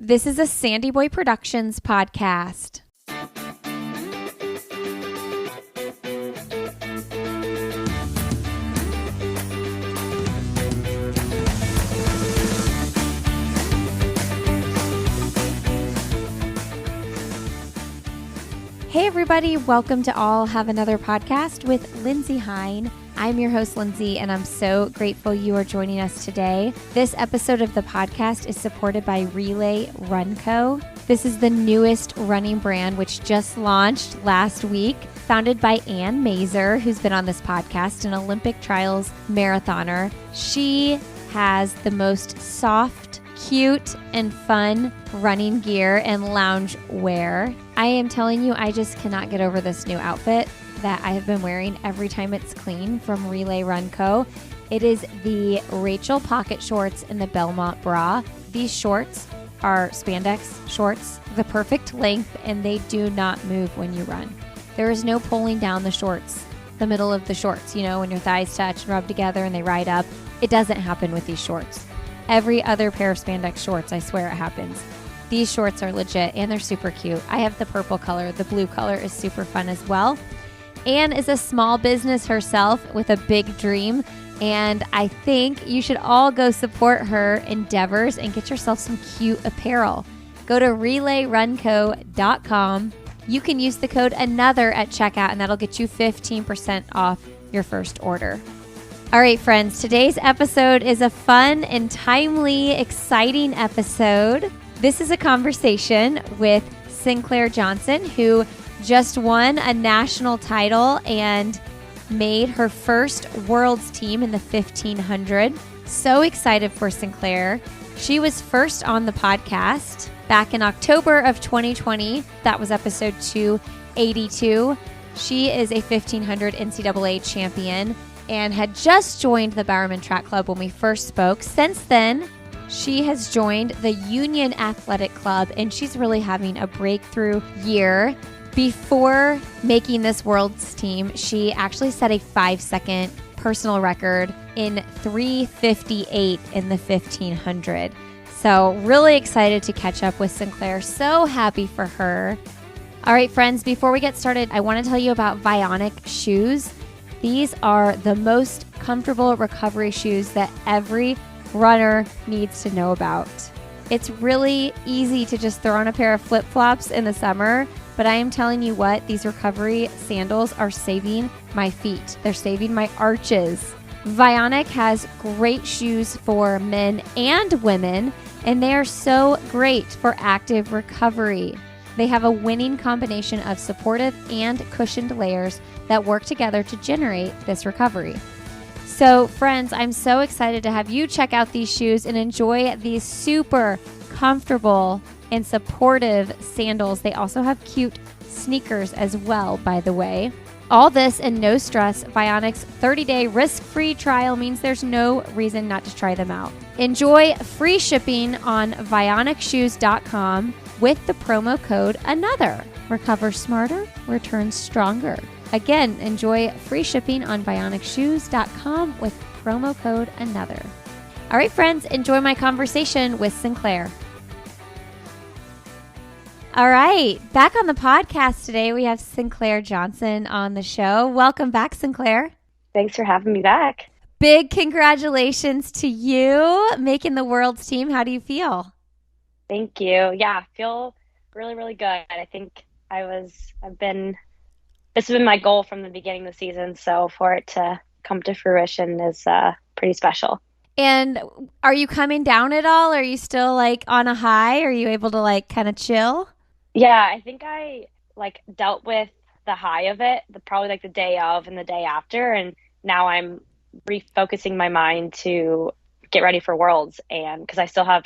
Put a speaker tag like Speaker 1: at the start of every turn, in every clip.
Speaker 1: This is a Sandy Boy Productions podcast. Hey everybody, welcome to All Have Another Podcast with Lindsay Hine. I'm your host, Lindsay, and I'm so grateful you are joining us today. This episode of the podcast is supported by Relay Run Co. This is the newest running brand, which just launched last week, founded by Ann Mazer, who's been on this podcast, an Olympic trials marathoner. She has the most soft, cute, and fun running gear and lounge wear. I am telling you, I just cannot get over this new outfit that I have been wearing every time it's clean from Relay Run Co. It is the Rachel pocket shorts and the Belmont bra. These shorts are spandex shorts, the perfect length, and they do not move when you run. There is no pulling down the shorts, the middle of the shorts, when your thighs touch and rub together and they ride up. It doesn't happen with these shorts. Every other pair of spandex shorts, I swear it happens. These shorts are legit and they're super cute. I have the purple color. The blue color is super fun as well. Anne is a small business herself with a big dream, and I think you should all go support her endeavors and get yourself some cute apparel. Go to relayrunco.com. You can use the code ANOTHER at checkout, and that'll get you 15% off your first order. All right, friends, today's episode is a fun and timely, exciting episode. This is a conversation with Sinclaire Johnson, who just won a national title and made her first world's team in the 1500. So excited for Sinclaire. She was first on the podcast back in October of 2020. That was episode 282. She is a 1500 NCAA champion and had just joined the Bowerman Track Club when we first spoke. Since then, she has joined the Union Athletic Club, and she's really having a breakthrough year. Before making this world's team, she actually set a 5-second personal record in 3:58 in the 1500. So really excited to catch up with Sinclaire. So happy for her. All right, friends, before we get started, I want to tell you about Vionic shoes. These are the most comfortable recovery shoes that every runner needs to know about. It's really easy to just throw on a pair of flip-flops in the summer, but I am telling you what, these recovery sandals are saving my feet. They're saving my arches. Vionic has great shoes for men and women, and they are so great for active recovery. They have a winning combination of supportive and cushioned layers that work together to generate this recovery. So friends, I'm so excited to have you check out these shoes and enjoy these super comfortable and supportive sandals. They also have cute sneakers as well, by the way. All this and no stress. Vionic's 30-day risk-free trial means there's no reason not to try them out. Enjoy free shipping on vionicshoes.com with the promo code ANOTHER. Recover smarter, return stronger. Again, enjoy free shipping on vionicshoes.com with promo code ANOTHER. All right, friends, enjoy my conversation with Sinclaire. All right, back on the podcast today, we have Sinclaire Johnson on the show. Welcome back, Sinclaire.
Speaker 2: Thanks for having me back.
Speaker 1: Big congratulations to you making the world's team. How do you feel?
Speaker 2: Thank you. Yeah, I feel really, really good. I think this has been my goal from the beginning of the season, so for it to come to fruition is pretty special.
Speaker 1: And are you coming down at all? Are you still on a high? Are you able to kind of chill?
Speaker 2: Yeah, I think I dealt with the high of it, probably the day of and the day after, and now I'm refocusing my mind to get ready for Worlds, and because I still have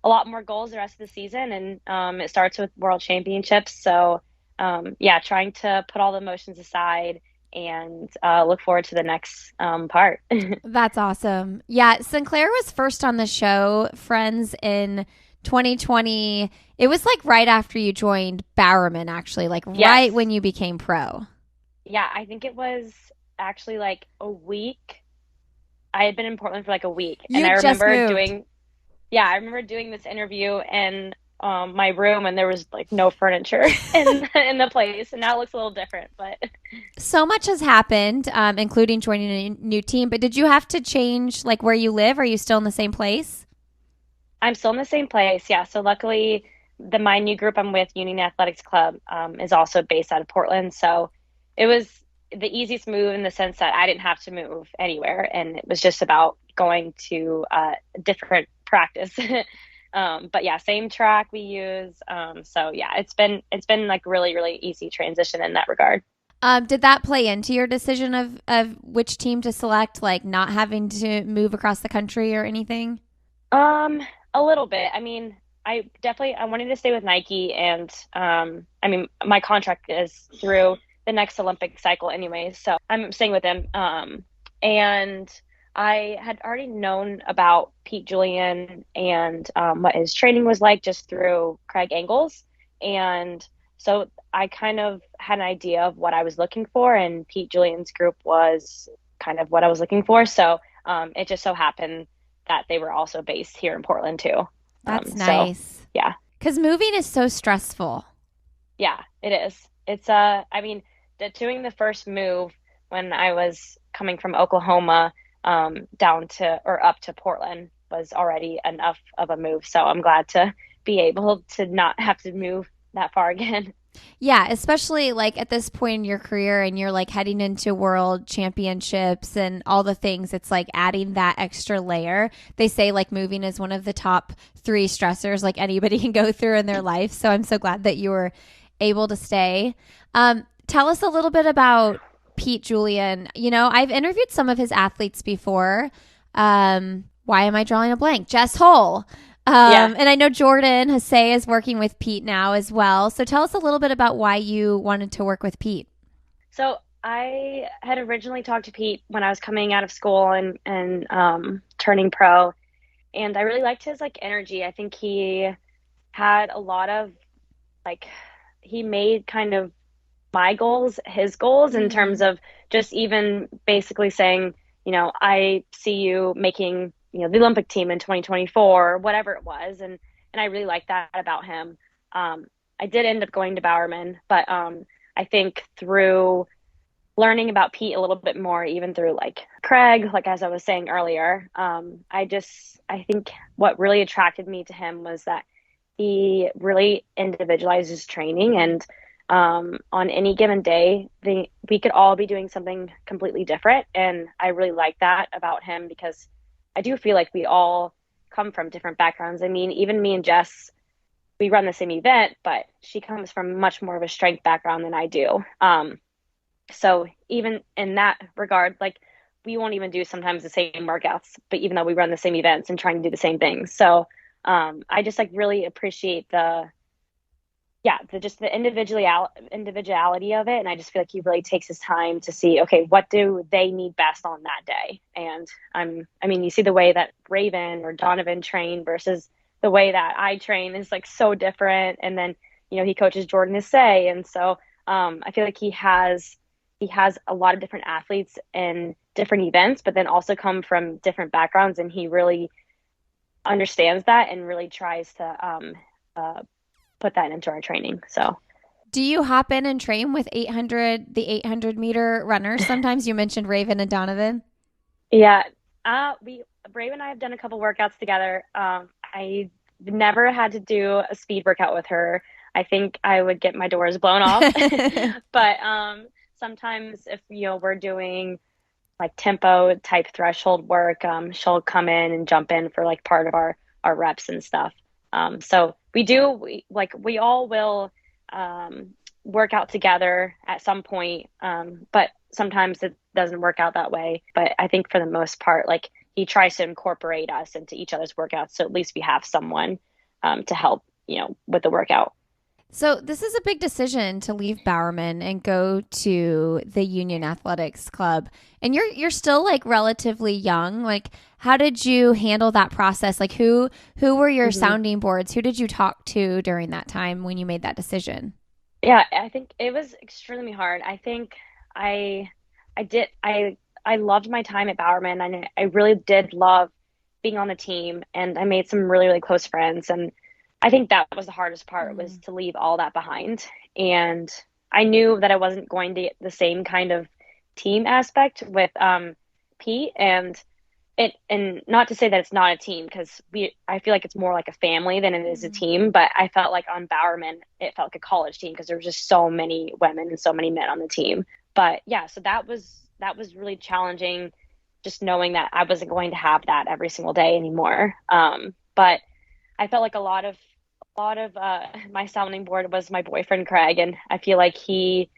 Speaker 2: a lot more goals the rest of the season, and it starts with World Championships. So trying to put all the emotions aside and look forward to the next part.
Speaker 1: That's awesome. Yeah, Sinclaire was first on the show, friends, in 2020. It was right after you joined Bowerman, actually,
Speaker 2: Yes.
Speaker 1: Right when you became pro.
Speaker 2: Yeah, I think it was actually a week. I had been in Portland for a week, and I remember doing this interview, and my room and there was like no furniture in the place, and now it looks a little different. But
Speaker 1: So much has happened, including joining a new team. But did you have to change like where you live? Are you still in the same place?
Speaker 2: I'm still in the same place. Yeah. So luckily, my new group I'm with, Union Athletics Club, is also based out of Portland. So it was the easiest move in the sense that I didn't have to move anywhere, and it was just about going to a different practice. But yeah, same track we use. So yeah, it's been like really easy transition in that regard.
Speaker 1: Did that play into your decision of which team to select, like not having to move across the country or anything?
Speaker 2: Um, a little bit. I mean, I wanted to stay with Nike, and I mean my contract is through the next Olympic cycle anyway, so I'm staying with them. And I had already known about Pete Julian and what his training was like just through Craig Engels, and so I kind of had an idea of what I was looking for, and Pete Julian's group was kind of what I was looking for. So it just so happened that they were also based here in Portland too.
Speaker 1: That's
Speaker 2: So
Speaker 1: nice.
Speaker 2: yeah,
Speaker 1: Because moving is so stressful.
Speaker 2: yeah, it is. It's I mean, doing the first move when I was coming from Oklahoma down to or up to Portland was already enough of a move. So I'm glad to be able to not have to move that far again.
Speaker 1: Yeah, especially like at this point in your career and you're like heading into world championships and all the things, it's like adding that extra layer. They say like moving is one of the top three stressors like anybody can go through in their life. So I'm so glad that you were able to stay. Tell us a little bit about Pete Julian. You know, I've interviewed some of his athletes before. Why am I drawing a blank? Jess Hull.
Speaker 2: Yeah.
Speaker 1: And I know Jordan Hasay is working with Pete now as well. So tell us a little bit about why you wanted to work with Pete.
Speaker 2: So I had originally talked to Pete when I was coming out of school and turning pro, and I really liked his like energy. I think he had a lot of like he made kind of my goals his goals in terms
Speaker 1: Mm-hmm.
Speaker 2: of just even basically saying, I see you making, the Olympic team in 2024 or whatever it was, and I really liked that about him. I did end up going to Bowerman, but I think through learning about Pete a little bit more, even through like Craig, like as I was saying earlier, I think what really attracted me to him was that he really individualizes training, and on any given day, we could all be doing something completely different. And I really like that about him because I do feel like we all come from different backgrounds. I mean, even me and Jess, we run the same event, but she comes from much more of a strength background than I do. So even in that regard, like we won't even do sometimes the same workouts, but even though we run the same events and trying to do the same things. So I just like really appreciate just the individuality of it. And I just feel like he really takes his time to see, okay, what do they need best on that day? And I mean, you see the way that Raven or Donovan train versus the way that I train is like so different. And then, he coaches Jordan Isay. And so I feel like he has a lot of different athletes and different events, but then also come from different backgrounds. And he really understands that and really tries to put that into our training. So,
Speaker 1: Do you hop in and train with the 800-meter runners? Sometimes you mentioned Raven and Donovan.
Speaker 2: yeah, Brave and I have done a couple workouts together. I never had to do a speed workout with her. I think I would get my doors blown off. But sometimes if we're doing like tempo type threshold work, she'll come in and jump in for like part of our reps and stuff. So we all will work out together at some point, but sometimes it doesn't work out that way. But I think for the most part, like he tries to incorporate us into each other's workouts, so at least we have someone to help, with the workout.
Speaker 1: So this is a big decision to leave Bowerman and go to the Union Athletics Club. And you're still like relatively young. Like how did you handle that process? Like who were your
Speaker 2: hmm
Speaker 1: sounding boards? Who did you talk to during that time when you made that decision?
Speaker 2: Yeah, I think it was extremely hard. I think I I loved my time at Bowerman, and I really did love being on the team, and I made some really close friends. And I think that was the hardest part, was
Speaker 1: Mm.
Speaker 2: to leave all that behind. And I knew that I wasn't going to get the same kind of team aspect with Pete, and not to say that it's not a team, because we I feel like it's more like a family than it is a
Speaker 1: Mm.
Speaker 2: team, but I felt like on Bowerman it felt like a college team because there was just so many women and so many men on the team. But yeah, so that was really challenging, just knowing that I wasn't going to have that every single day anymore. But I felt like a lot of my sounding board was my boyfriend Craig, and I feel like he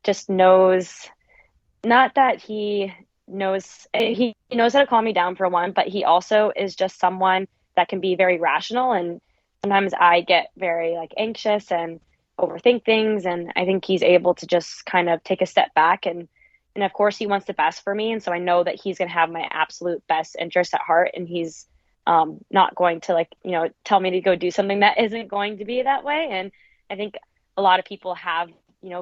Speaker 2: just knows, not that he knows how to calm me down for one, but he also is just someone that can be very rational, and sometimes I get very like anxious and overthink things, and I think he's able to just kind of take a step back, and of course he wants the best for me, and so I know that he's going to have my absolute best interest at heart, and he's not going to, like, tell me to go do something that isn't going to be that way. And I think a lot of people have,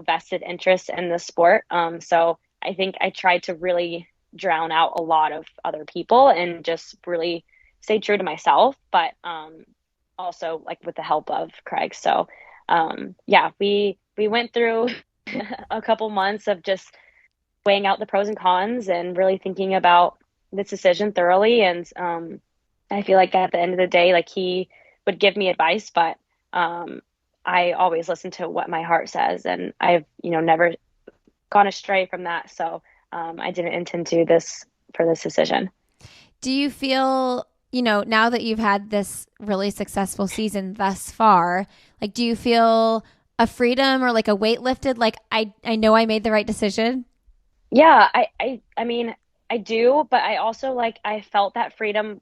Speaker 2: vested interest in the sport. So I think I tried to really drown out a lot of other people and just really stay true to myself, but also like with the help of Craig. So yeah, we went through a couple months of just weighing out the pros and cons and really thinking about this decision thoroughly. And I feel like at the end of the day, like, he would give me advice, but I always listen to what my heart says, and I've, never gone astray from that. So I didn't intend to this for this decision.
Speaker 1: Do you feel, now that you've had this really successful season thus far, like, do you feel a freedom or like a weight lifted? Like, I know I made the right decision.
Speaker 2: Yeah, I mean, I do, but I also, like, I felt that freedom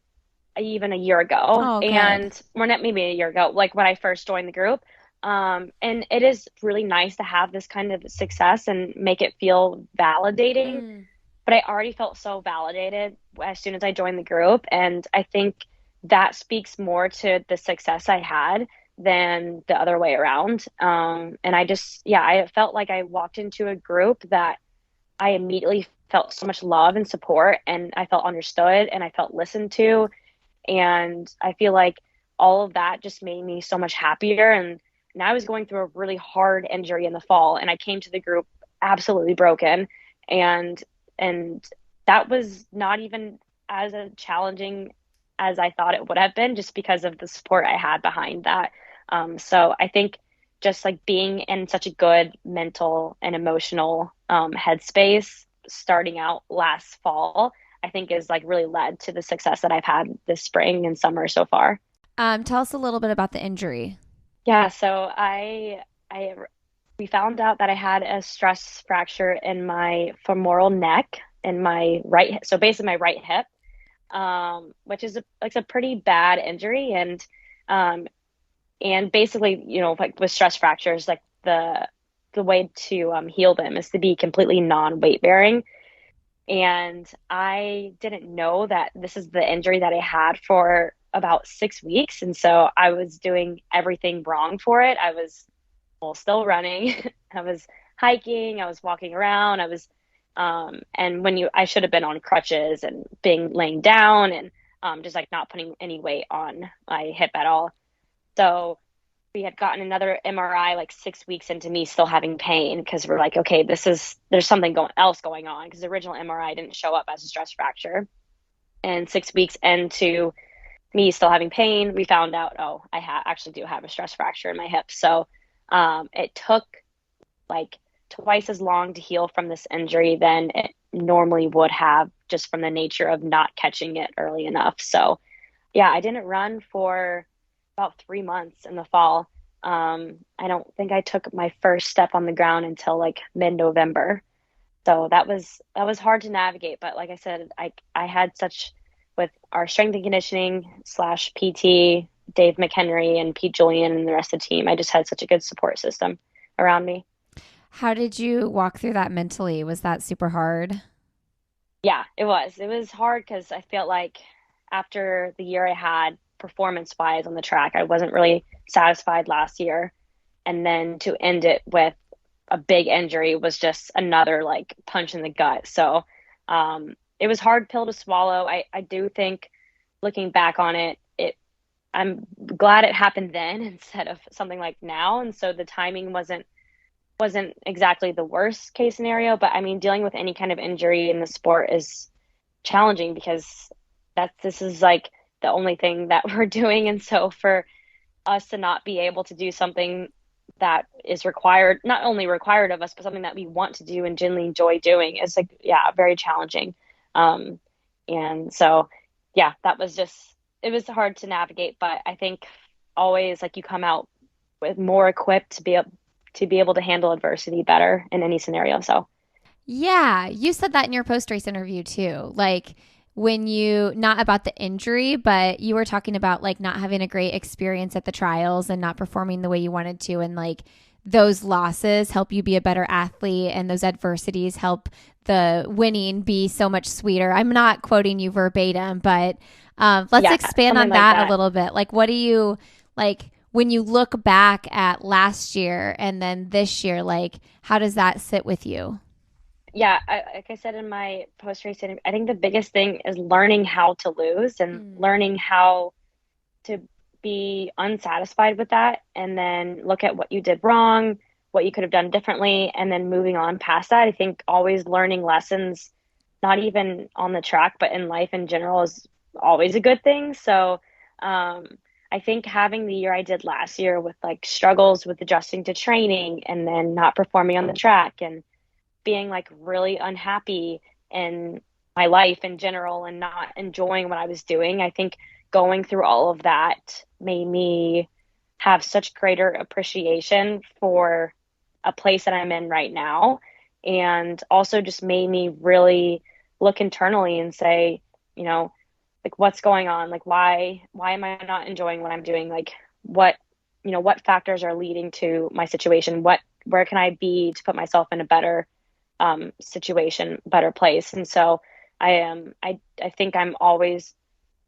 Speaker 2: even a year ago,
Speaker 1: Oh, good.
Speaker 2: and or not, maybe a year ago, like when I first joined the group. And it is really nice to have this kind of success and make it feel validating.
Speaker 1: Mm.
Speaker 2: But I already felt so validated as soon as I joined the group, and I think that speaks more to the success I had than the other way around. And I just, yeah, I felt like I walked into a group that I immediately felt so much love and support, and I felt understood and I felt listened to. And I feel like all of that just made me so much happier. And I was going through a really hard injury in the fall, and I came to the group absolutely broken. And and that was not even as a challenging as I thought it would have been, just because of the support I had behind that. So I think just like being in such a good mental and emotional headspace starting out last fall, I think is like really led to the success that I've had this spring and summer so far.
Speaker 1: Tell us a little bit about the injury.
Speaker 2: Yeah, so I we found out that I had a stress fracture in my femoral neck in my right hip, so basically my right hip, which is a pretty bad injury. Um, and basically, like with stress fractures, like the way to heal them is to be completely non-weight bearing. And I didn't know that this is the injury that I had for about 6 weeks. And so I was doing everything wrong for it. I was, well, still running. I was hiking. I was walking around. And I should have been on crutches and being laying down, and just like not putting any weight on my hip at all. So we had gotten another MRI like 6 weeks into me still having pain, because we're like, okay, there's something else going on, because the original MRI didn't show up as a stress fracture. And 6 weeks into me still having pain, we found out, oh, actually do have a stress fracture in my hip. So it took like twice as long to heal from this injury than it normally would have, just from the nature of not catching it early enough. So yeah, I didn't run for about 3 months in the fall. I don't think I took my first step on the ground until like mid-November. So that was hard to navigate. But like I said, I had such, with our strength and conditioning slash PT, Dave McHenry and Pete Julian and the rest of the team, I just had such a good support system around me.
Speaker 1: How did you walk through that mentally? Was that super hard?
Speaker 2: Yeah, it was. It was hard because I felt like after the year I had performance wise on the track, I wasn't really satisfied last year. And then to end it with a big injury was just another like punch in the gut. So it was hard pill to swallow. I do think, looking back on it, I'm glad it happened then instead of something like now. And so the timing wasn't exactly the worst case scenario, but I mean, dealing with any kind of injury in the sport is challenging because this is like the only thing that we're doing. And so for us to not be able to do something that is required, not only required of us, but something that we want to do and genuinely enjoy doing is like, yeah, very challenging. Um, and so, yeah, it was hard to navigate, but I think always like you come out with more equipped to be able to handle adversity better in any scenario. So,
Speaker 1: Yeah, you said that in your post race interview too. Like when you, not about the injury, but you were talking about like not having a great experience at the trials and not performing the way you wanted to. And like those losses help you be a better athlete, and those adversities help the winning be so much sweeter. I'm not quoting you verbatim, but let's
Speaker 2: yeah,
Speaker 1: expand on
Speaker 2: something like
Speaker 1: that a
Speaker 2: that.
Speaker 1: little bit. Like, what do you like when you look back at last year and then this year? Like, how does that sit with you?
Speaker 2: Yeah, like I said in my post race interview, I think the biggest thing is learning how to lose and
Speaker 1: Mm.
Speaker 2: learning how to be unsatisfied with that and then look at what you did wrong, what you could have done differently, and then moving on past that. I think always learning lessons, not even on the track, but in life in general, is always a good thing. So, um, I think having the year I did last year with like struggles with adjusting to training and then not performing on the track and being like really unhappy in my life in general and not enjoying what I was doing. I think going through all of that made me have such greater appreciation for a place that I'm in right now. And also just made me really look internally and say, you know, like what's going on? Like why am I not enjoying what I'm doing? Like what, what factors are leading to my situation? Where can I be to put myself in a better situation, better place. And so I think I'm always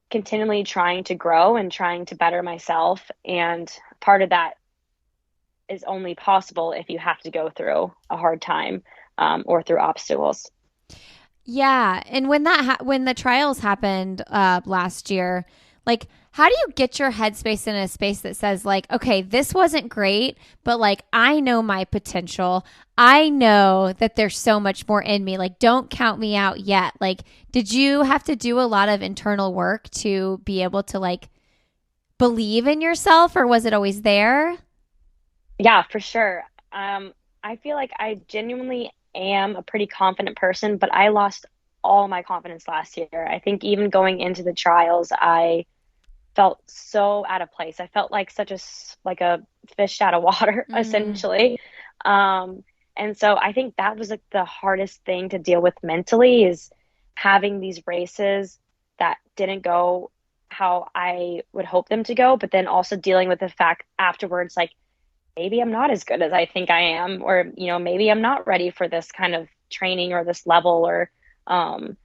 Speaker 2: continually trying to grow and trying to better myself. And part of that is only possible if you have to go through a hard time or through obstacles.
Speaker 1: Yeah, and when when the trials happened last year, like how do you get your headspace in a space that says like, okay, this wasn't great, but like I know my potential. I know that there's so much more in me. Like don't count me out yet. Like did you have to do a lot of internal work to be able to like believe in yourself, or was it always there?
Speaker 2: Yeah, for sure. I feel like I genuinely am a pretty confident person, but I lost all my confidence last year. I think even going into the trials, I felt so out of place. I felt like like a fish out of water,
Speaker 1: Mm.
Speaker 2: essentially. Um, and so I think that was like the hardest thing to deal with mentally is having these races that didn't go how I would hope them to go, but then also dealing with the fact afterwards, like maybe I'm not as good as I think I am, or, maybe I'm not ready for this kind of training or this level or, um,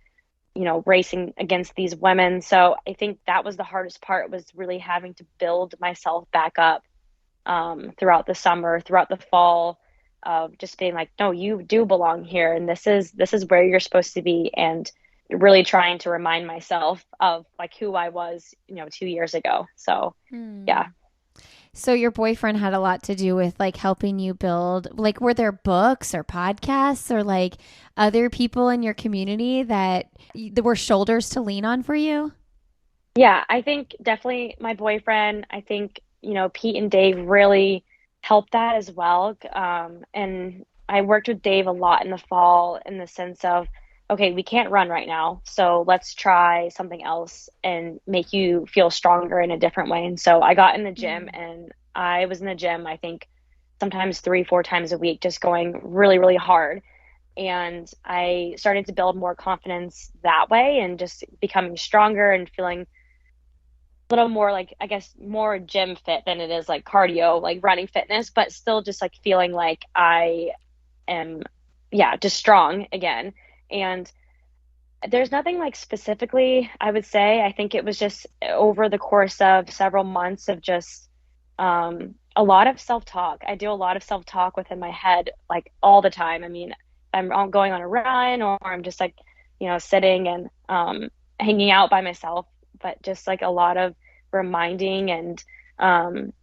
Speaker 2: racing against these women. So I think that was the hardest part was really having to build myself back up throughout the summer, throughout the fall, of just being like, no, you do belong here, and this is where you're supposed to be, and really trying to remind myself of like who I was, 2 years ago. So yeah.
Speaker 1: Hmm. So your boyfriend had a lot to do with like helping you build, like were there books or podcasts or like other people in your community that there were shoulders to lean on for you?
Speaker 2: Yeah, I think definitely my boyfriend, I think, Pete and Dave really helped that as well. And I worked with Dave a lot in the fall in the sense of, okay, we can't run right now, so let's try something else and make you feel stronger in a different way. And so I got in the gym
Speaker 1: Mm.
Speaker 2: and I was in the gym, I think sometimes 3, 4 times a week, just going really, really hard. And I started to build more confidence that way and just becoming stronger and feeling little more like I guess more gym fit than it is like cardio, like running fitness, but still just like feeling like I am, yeah, just strong again. And there's nothing like specifically I would say. I think it was just over the course of several months of just a lot of self-talk. I do a lot of self-talk within my head like all the time. I mean, I'm going on a run or I'm just like, sitting and hanging out by myself, but just like a lot of reminding and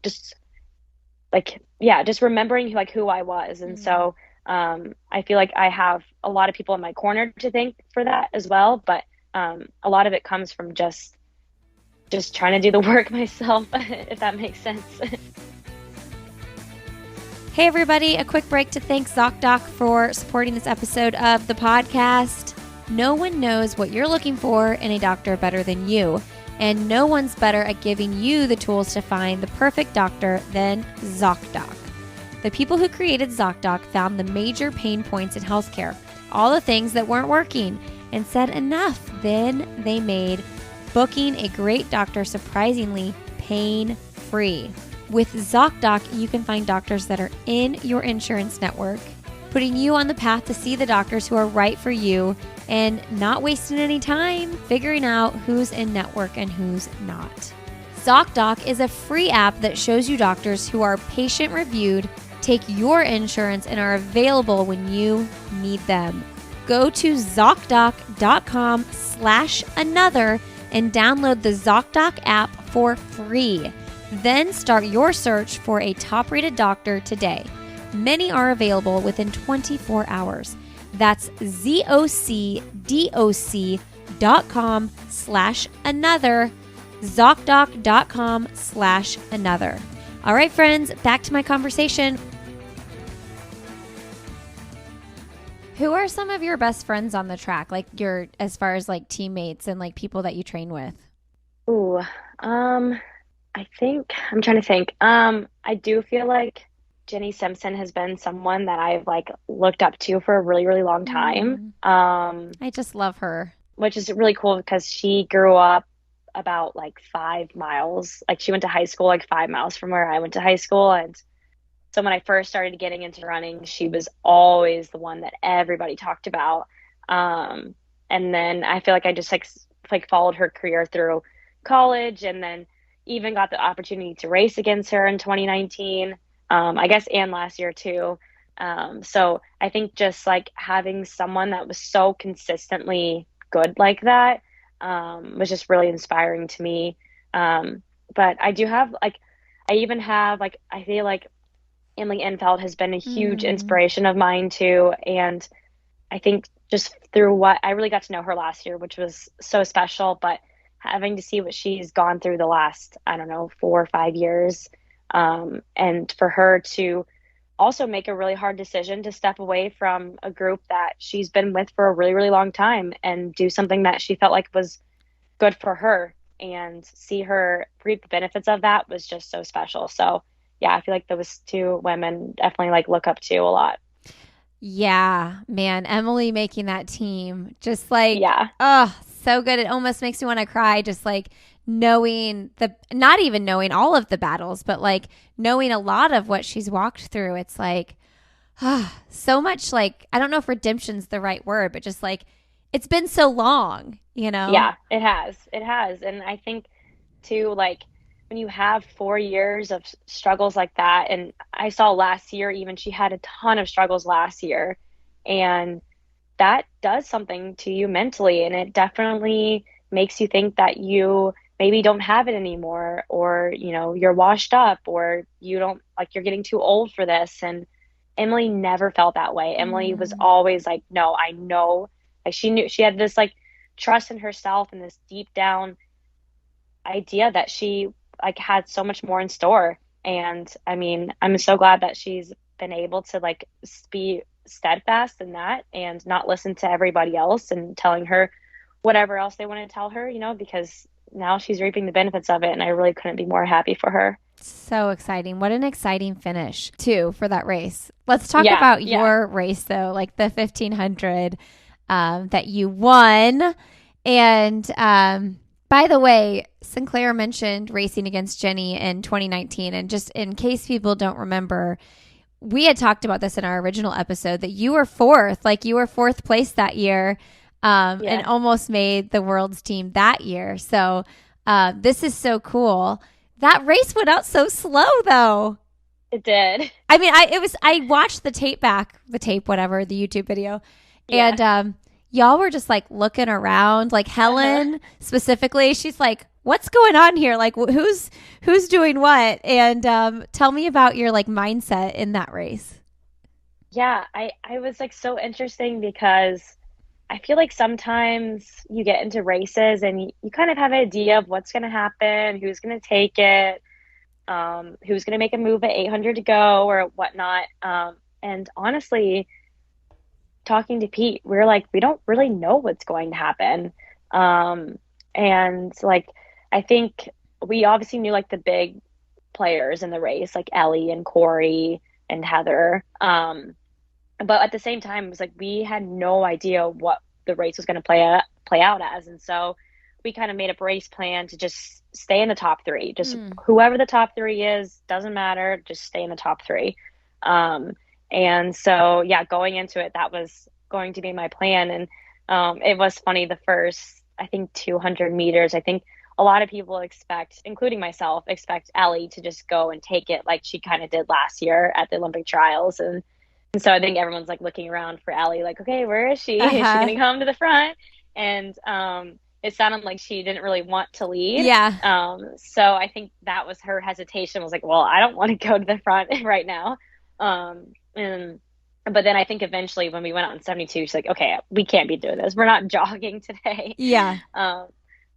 Speaker 2: just like, yeah, just remembering like who I was. And so I feel like I have a lot of people in my corner to thank for that as well. But a lot of it comes from just trying to do the work myself, if that makes sense.
Speaker 1: Hey everybody, a quick break to thank ZocDoc for supporting this episode of the podcast. No one knows what you're looking for in a doctor better than you, and no one's better at giving you the tools to find the perfect doctor than ZocDoc. The people who created ZocDoc found the major pain points in healthcare, all the things that weren't working, and said enough. Then they made booking a great doctor surprisingly pain-free. With ZocDoc, you can find doctors that are in your insurance network, putting you on the path to see the doctors who are right for you and not wasting any time figuring out who's in network and who's not. ZocDoc is a free app that shows you doctors who are patient-reviewed, take your insurance, and are available when you need them. Go to ZocDoc.com/another and download the ZocDoc app for free. Then start your search for a top-rated doctor today. Many are available within 24 hours. That's ZocDoc.com/another, ZocDoc.com/another. All right, friends, back to my conversation. Who are some of your best friends on the track? Like as far as like teammates and like people that you train with?
Speaker 2: Ooh, I think I'm trying to think. I do feel like Jenny Simpson has been someone that I've like looked up to for a really, really long time.
Speaker 1: I just love her.
Speaker 2: Which is really cool because she grew up about like 5 miles. Like she went to high school like 5 miles from where I went to high school. And so when I first started getting into running, she was always the one that everybody talked about. And then I feel like I just like followed her career through college, and then even got the opportunity to race against her in 2019, I guess, and last year too. So I think just like having someone that was so consistently good like that was just really inspiring to me. But I do have I feel like Emily Enfeld has been a huge inspiration of mine too. And I think just through what I really got to know her last year, which was so special, but having to see what she's gone through the last, 4 or 5 years. And for her to also make a really hard decision to step away from a group that she's been with for a really, really long time and do something that she felt like was good for her, and see her reap the benefits of that was just so special. So yeah, I feel like those two women definitely like look up to a lot.
Speaker 1: Yeah, man, Emily making that team just like,
Speaker 2: yeah.
Speaker 1: Oh, so good. It almost makes me want to cry, just like knowing not even knowing all of the battles, but like knowing a lot of what she's walked through. It's like, so much, like, I don't know if redemption's the right word, but just like, it's been so long, you know?
Speaker 2: Yeah, it has. And I think too, like when you have 4 years of struggles like that, and I saw last year, even she had a ton of struggles last year, and that does something to you mentally, and it definitely makes you think that you maybe don't have it anymore, or you're washed up, or you don't, like, you're getting too old for this. And Emily never felt that way. Emily was always like, no, I know. Like she knew, she had this like trust in herself and this deep down idea that she like had so much more in store. And I mean, I'm so glad that she's been able to like be steadfast in that and not listen to everybody else and telling her whatever else they want to tell her, because now she's reaping the benefits of it, and I really couldn't be more happy for her.
Speaker 1: So exciting. What an exciting finish too for that race. Let's talk about your race though, like the 1500 that you won. And by the way, Sinclaire mentioned racing against Jenny in 2019, and just in case people don't remember, we had talked about this in our original episode that you were fourth place that year, and almost made the world's team that year. So this is so cool. That race went out so slow though.
Speaker 2: It did.
Speaker 1: I mean, I watched the YouTube video, and y'all were just like looking around, like Helen specifically. She's like, what's going on here? Like who's doing what? And tell me about your like mindset in that race.
Speaker 2: Yeah, I was like so interesting because I feel like sometimes you get into races and you kind of have an idea of what's going to happen, who's going to take it, who's going to make a move at 800 to go or whatnot. And honestly, talking to Pete, we are like, we don't really know what's going to happen. And like, I think we obviously knew like the big players in the race, like Ellie and Corey and Heather. But at the same time, it was like we had no idea what the race was going to play out as, and so we kind of made a race plan to just stay in the top three. Just whoever the top three is, doesn't matter. Just stay in the top three. And so yeah, going into it, that was going to be my plan. And it was funny the first, I think 200 meters. I think a lot of people expect, including myself, expect Ellie to just go and take it like she kind of did last year at the Olympic trials. And so I think everyone's like looking around for Ellie, like, okay, where is she? Is she going to come to the front? And it sounded like she didn't really want to lead.
Speaker 1: Yeah.
Speaker 2: So I think that was her hesitation, was like, well, I don't want to go to the front right now. But then I think eventually when we went out in 72, she's like, okay, we can't be doing this. We're not jogging today.
Speaker 1: Yeah.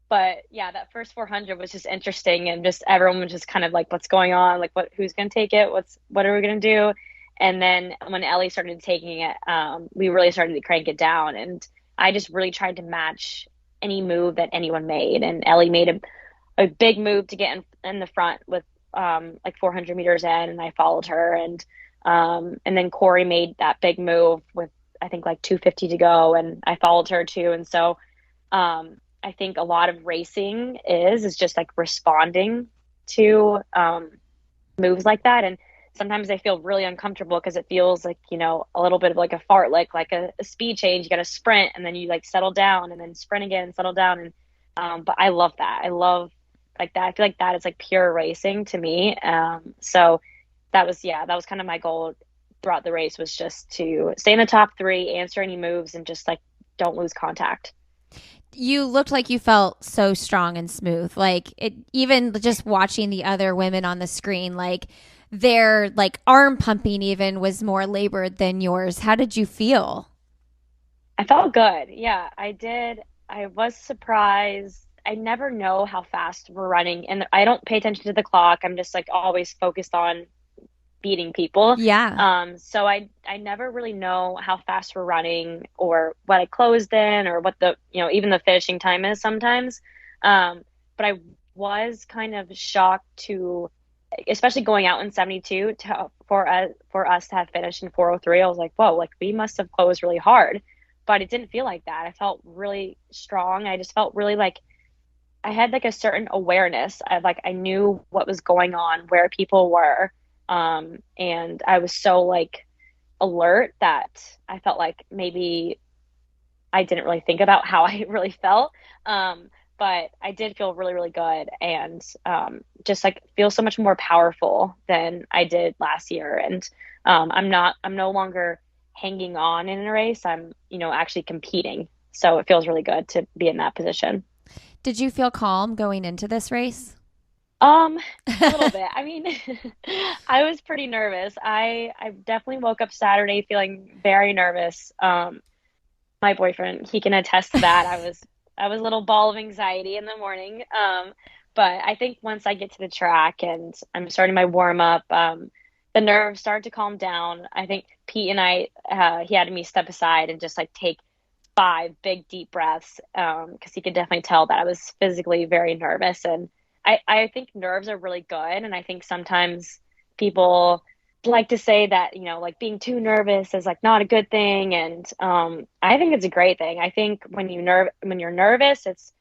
Speaker 2: But yeah, that first 400 was just interesting, and just everyone was just kind of like, what's going on? Like, who's going to take it? What are we going to do? And then when Ellie started taking it, we really started to crank it down. And I just really tried to match any move that anyone made. And Ellie made a big move to get in the front with like 400 meters in, and I followed her. And then Corey made that big move with, I think, like 250 to go, and I followed her too. And so I think a lot of racing is just like responding to moves like that. And sometimes I feel really uncomfortable because it feels like, a little bit of like a fartlek, like a speed change. You got to sprint and then you like settle down and then sprint again and settle down. And but I love that. I love like that. I feel like that is like pure racing to me. So that was kind of my goal throughout the race, was just to stay in the top three, answer any moves, and just like don't lose contact.
Speaker 1: You looked like you felt so strong and smooth. Like it, even just watching the other women on the screen, like their like arm pumping even was more labored than yours. How did you feel?
Speaker 2: I felt good. Yeah, I did. I was surprised. I never know how fast we're running, and I don't pay attention to the clock. I'm just like always focused on beating people.
Speaker 1: Yeah.
Speaker 2: So I never really know how fast we're running or what I closed in or what the, even the finishing time is sometimes. But I was kind of shocked to, especially going out in 72 for us to have finished in 403. I was like, whoa, like we must have closed really hard, but it didn't feel like that. I felt really strong. I just felt really like I had like a certain awareness. I knew what was going on, where people were. And I was so like alert that I felt like maybe I didn't really think about how I really felt. But I did feel really, really good, and just like feel so much more powerful than I did last year. And I'm no longer hanging on in a race. I'm, actually competing. So it feels really good to be in that position.
Speaker 1: Did you feel calm going into this race?
Speaker 2: A little bit. I mean, I was pretty nervous. I definitely woke up Saturday feeling very nervous. My boyfriend, he can attest to that. I was a little ball of anxiety in the morning. But I think once I get to the track and I'm starting my warm up, the nerves started to calm down. I think Pete and he had me step aside and just like take 5 big deep breaths, because he could definitely tell that I was physically very nervous. And I think nerves are really good. And I think sometimes people like to say that, like being too nervous is like not a good thing. And I think it's a great thing. I think when you're nervous,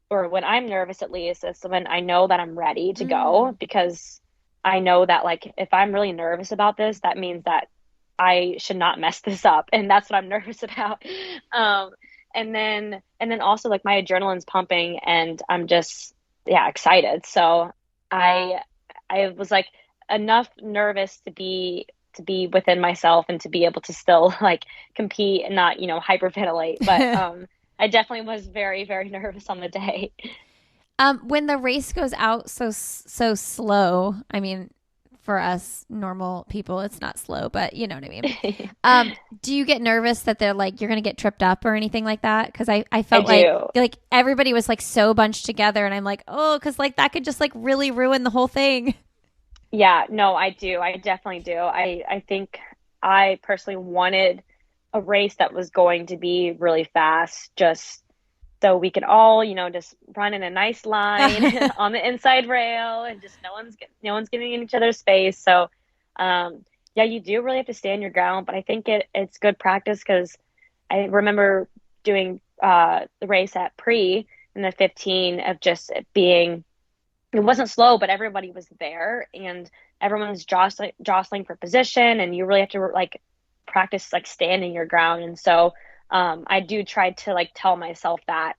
Speaker 2: or when I'm nervous, at least, it's when I know that I'm ready to go, because I know that like if I'm really nervous about this, that means that I should not mess this up. And that's what I'm nervous about. And then also like my adrenaline's pumping and I'm just, excited. So I was like enough nervous to be within myself and to be able to still like compete and not, hyperventilate. But I definitely was very, very nervous on the day.
Speaker 1: When the race goes out so slow, I mean, for us normal people, it's not slow, but you know what I mean. Do you get nervous that they're like you're gonna get tripped up or anything like that? Because I
Speaker 2: I
Speaker 1: felt
Speaker 2: do.
Speaker 1: like everybody was like so bunched together, and I'm like, oh, because like that could just like really ruin the whole thing.
Speaker 2: Yeah, no, I do. I definitely do. I think I personally wanted a race that was going to be really fast, just so we could all, just run in a nice line on the inside rail and just no one's getting in each other's space. So, yeah, you do really have to stand your ground, but I think it's good practice because I remember doing the race at pre in the 15 of just it being it wasn't slow, but everybody was there and everyone's jostling for position, and you really have to like practice like standing your ground. And so I do try to like tell myself that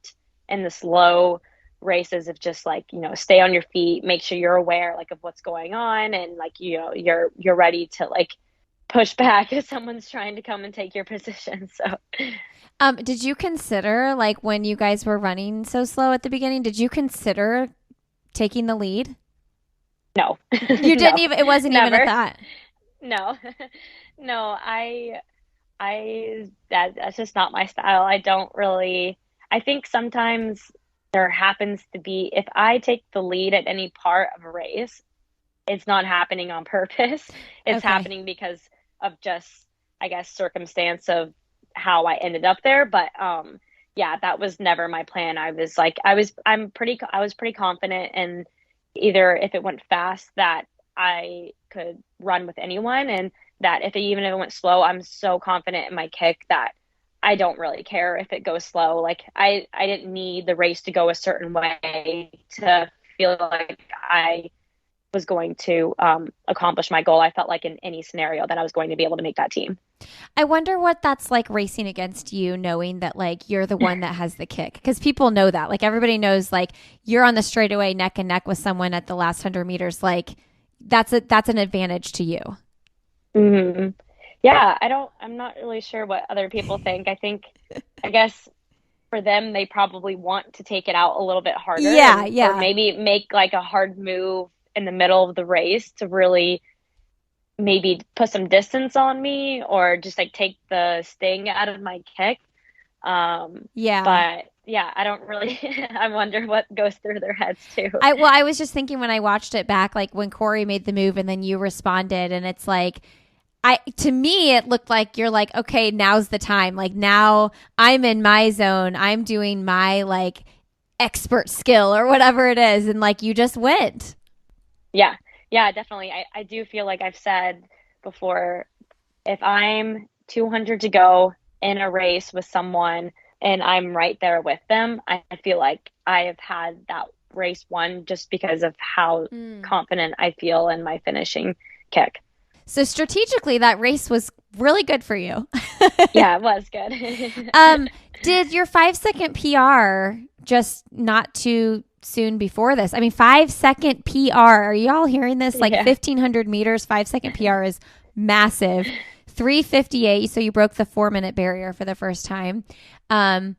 Speaker 2: in the slow races of just like stay on your feet, make sure you're aware like of what's going on, and like you're ready to like push back if someone's trying to come and take your position. So
Speaker 1: Did you consider like when you guys were running so slow at the beginning, did you consider taking the lead?
Speaker 2: no.
Speaker 1: You didn't
Speaker 2: No,
Speaker 1: even, it wasn't even a
Speaker 2: never.
Speaker 1: thought.
Speaker 2: No. No, that's just not my style. I don't really, I think sometimes there happens to be, if I take the lead at any part of a race, it's not happening on purpose. It's
Speaker 1: Okay.
Speaker 2: happening because of just, I guess, circumstance of how I ended up there. But yeah, that was never my plan. I was pretty confident in either if it went fast that I could run with anyone, and that even if it went slow, I'm so confident in my kick that I don't really care if it goes slow. Like I didn't need the race to go a certain way to feel like I was going to accomplish my goal. I felt like in any scenario that I was going to be able to make that team.
Speaker 1: I wonder what that's like racing against you, knowing that like you're the one that has the kick. Because people know that. Like everybody knows like you're on the straightaway neck and neck with someone at the last 100 meters. Like that's an advantage to you.
Speaker 2: Hmm. Yeah, I'm not really sure what other people think. I guess for them, they probably want to take it out a little bit harder
Speaker 1: Yeah,
Speaker 2: and or
Speaker 1: yeah.
Speaker 2: maybe make like a hard move in the middle of the race to really maybe put some distance on me or just like take the sting out of my kick.
Speaker 1: Yeah.
Speaker 2: But yeah, I don't really, I wonder what goes through their heads too.
Speaker 1: I was just thinking when I watched it back, like when Corey made the move and then you responded, and it's like to me it looked like you're like, okay, now's the time. Like now I'm in my zone. I'm doing my like expert skill or whatever it is, and like you just went.
Speaker 2: Yeah, yeah, definitely. I do feel like I've said before, if I'm 200 to go in a race with someone and I'm right there with them, I feel like I have had that race won just because of how
Speaker 1: Mm.
Speaker 2: confident I feel in my finishing kick.
Speaker 1: So strategically, that race was really good for you.
Speaker 2: Yeah, it was good.
Speaker 1: um, did your 5 second PR just not too soon before this? I mean, 5 second PR. Are y'all hearing this? Like
Speaker 2: Yeah.
Speaker 1: 1,500 meters, 5 second PR is massive. 3:58. So you broke the 4 minute barrier for the first time. Um,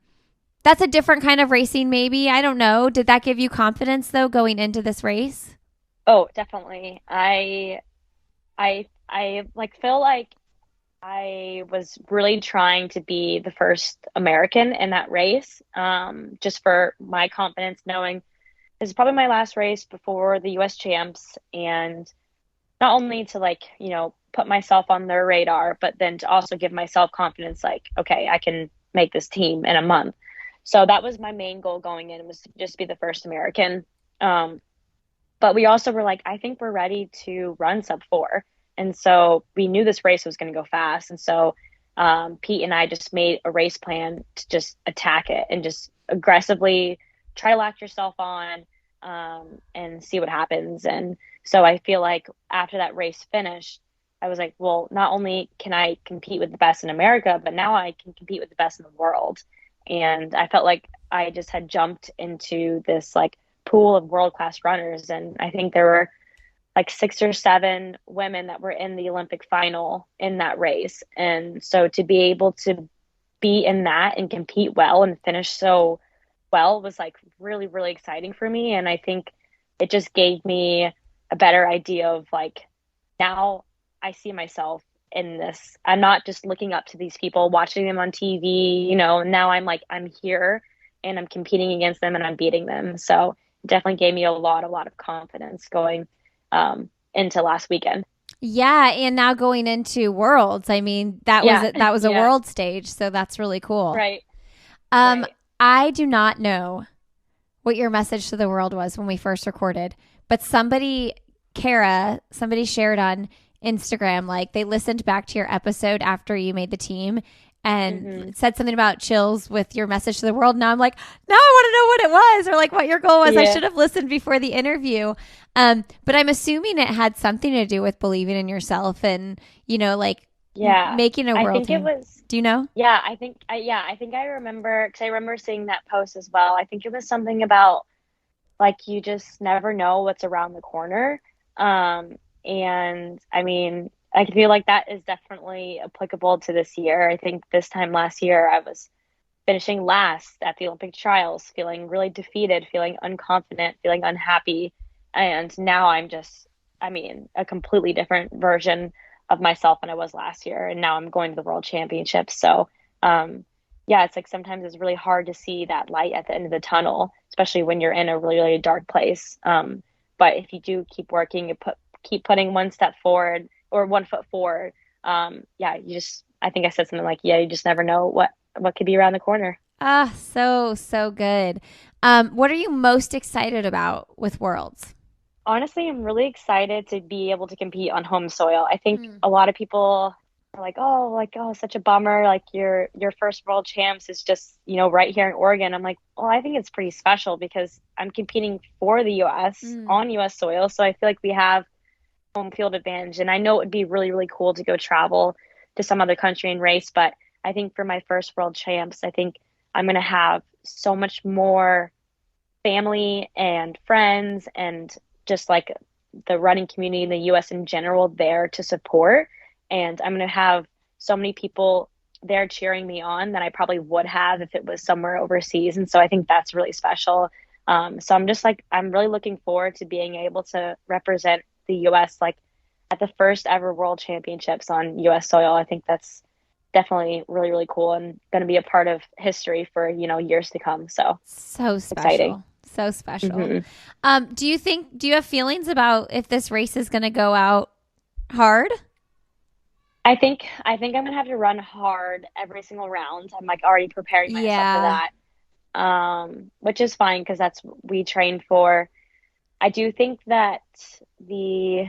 Speaker 1: that's a different kind of racing, maybe. I don't know. Did that give you confidence though going into this race?
Speaker 2: Oh, definitely. I like feel like I was really trying to be the first American in that race, just for my confidence, knowing this is probably my last race before the US champs, and not only to like, put myself on their radar, but then to also give myself confidence, like, okay, I can make this team in a month. So that was my main goal going in, was to just be the first American. Um, but we also were like, I think we're ready to run sub 4. And so we knew this race was going to go fast. And so Pete and I just made a race plan to just attack it and just aggressively try to lock yourself on, and see what happens. And so I feel like after that race finished, I was like, well, not only can I compete with the best in America, but now I can compete with the best in the world. And I felt like I just had jumped into this like pool of world class runners. And I think there were like 6 or 7 women that were in the Olympic final in that race. And so to be able to be in that and compete well and finish so well was like really, really exciting for me. And I think it just gave me a better idea of like, now I see myself in this. I'm not just looking up to these people, watching them on TV, now I'm like, I'm here and I'm competing against them and I'm beating them. So it definitely gave me a lot of confidence going into last weekend.
Speaker 1: Yeah, and now going into Worlds, I mean,
Speaker 2: Yeah.
Speaker 1: that was a
Speaker 2: Yeah.
Speaker 1: world stage, so that's really cool.
Speaker 2: Right.
Speaker 1: Um,
Speaker 2: Right.
Speaker 1: I do not know what your message to the world was when we first recorded, but somebody shared on Instagram, like they listened back to your episode after you made the team and said something about chills with your message to the world. Now I'm like, now I want to know what it was or like what your goal was. I
Speaker 2: Yeah.
Speaker 1: should have listened before the interview. But I'm assuming it had something to do with believing in yourself and, like
Speaker 2: Yeah.
Speaker 1: making a
Speaker 2: I
Speaker 1: world
Speaker 2: think
Speaker 1: team.
Speaker 2: it was,
Speaker 1: Do you know?
Speaker 2: yeah, I think I remember, because I remember seeing that post as well. I think it was something about like you just never know what's around the corner. And I mean, I feel like that is definitely applicable to this year. I think this time last year, I was finishing last at the Olympic trials, feeling really defeated, feeling unconfident, feeling unhappy. And now I'm just, I mean, a completely different version of myself than I was last year. And now I'm going to the World Championships. So, yeah, it's like sometimes it's really hard to see that light at the end of the tunnel, especially when you're in a really, really dark place. But if you do keep working, keep putting one step forward or 1 foot forward. Yeah, I think I said something like, yeah, you just never know what could be around the corner.
Speaker 1: Ah, so good. What are you most excited about with Worlds?
Speaker 2: Honestly, I'm really excited to be able to compete on home soil. I think
Speaker 1: Mm.
Speaker 2: a lot of people are like, oh, such a bummer. Like your first world champs is just, right here in Oregon. I'm like, well, I think it's pretty special because I'm competing for the US on US soil. So I feel like we have home field advantage. And I know it would be really, really cool to go travel to some other country and race. But I think for my first world champs, I think I'm going to have so much more family and friends and just like the running community in the US in general there to support. And I'm going to have so many people there cheering me on that I probably would have if it was somewhere overseas. And so I think that's really special. So I'm just like, I'm really looking forward to being able to represent the US like at the first ever world championships on US soil. I think that's definitely really, really cool and going to be a part of history for, years to come. So
Speaker 1: special.
Speaker 2: exciting.
Speaker 1: So special.
Speaker 2: Mm-hmm.
Speaker 1: Do you have feelings about if this race is going to go out hard?
Speaker 2: I think I'm gonna have to run hard every single round. I'm like already preparing myself for that, which is fine because that's what we trained for. I do think that the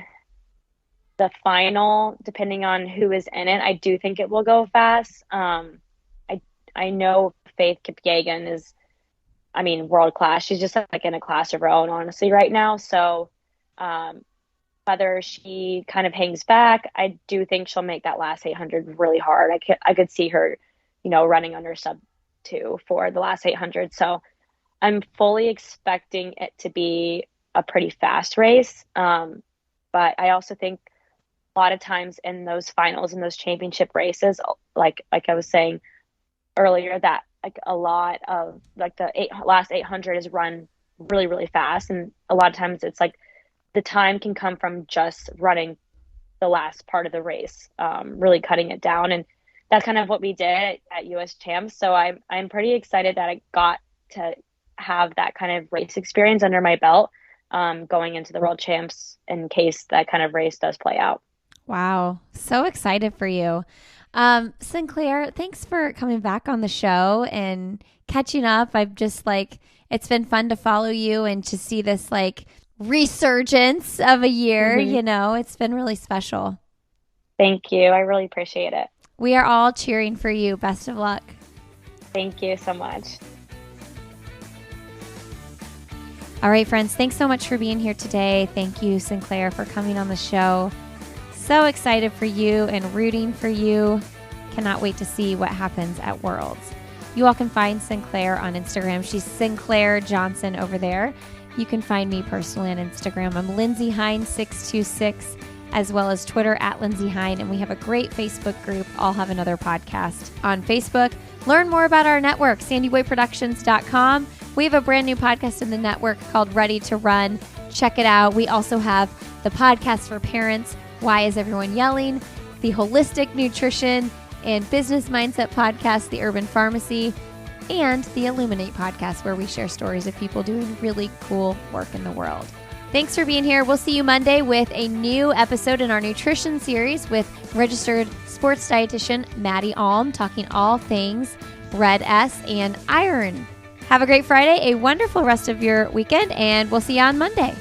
Speaker 2: final, depending on who is in it, I do think it will go fast. I know Faith Kipyegon is, I mean, world class. She's just like in a class of her own, honestly, right now. So, whether she kind of hangs back, I do think she'll make that last 800 really hard. I could see her, running under sub 2 for the last 800. So I'm fully expecting it to be a pretty fast race. But I also think a lot of times in those finals and those championship races, like I was saying earlier, that like a lot of like the last 800 is run really, really fast. And a lot of times it's like the time can come from just running the last part of the race, really cutting it down. And that's kind of what we did at US Champs. So I'm pretty excited that I got to have that kind of race experience under my belt, going into the World Champs in case that kind of race does play out.
Speaker 1: Wow. So excited for you. Sinclaire, thanks for coming back on the show and catching up. I've just it's been fun to follow you and to see this resurgence of a year, it's been really special.
Speaker 2: Thank you. I really appreciate it.
Speaker 1: We are all cheering for you. Best of luck.
Speaker 2: Thank you so much.
Speaker 1: All right, friends, thanks so much for being here today. Thank you, Sinclaire, for coming on the show. So excited for you and rooting for you. Cannot wait to see what happens at Worlds. You all can find Sinclaire on Instagram. She's Sinclaire Johnson over there. You can find me personally on Instagram. I'm Lindsay Hine 626, as well as Twitter at Lindsay Hine. And we have a great Facebook group, I'll Have Another Podcast, on Facebook. Learn more about our network, sandyboyproductions.com. We have a brand new podcast in the network called Ready to Run. Check it out. We also have the podcast for parents, Why Is Everyone Yelling? The Holistic Nutrition and Business Mindset podcast, The Urban Pharmacy, and the Illuminate podcast, where we share stories of people doing really cool work in the world. Thanks for being here. We'll see you Monday with a new episode in our nutrition series with registered sports dietitian Maddie Alm, talking all things Red S and iron. Have a great Friday, a wonderful rest of your weekend, and we'll see you on Monday.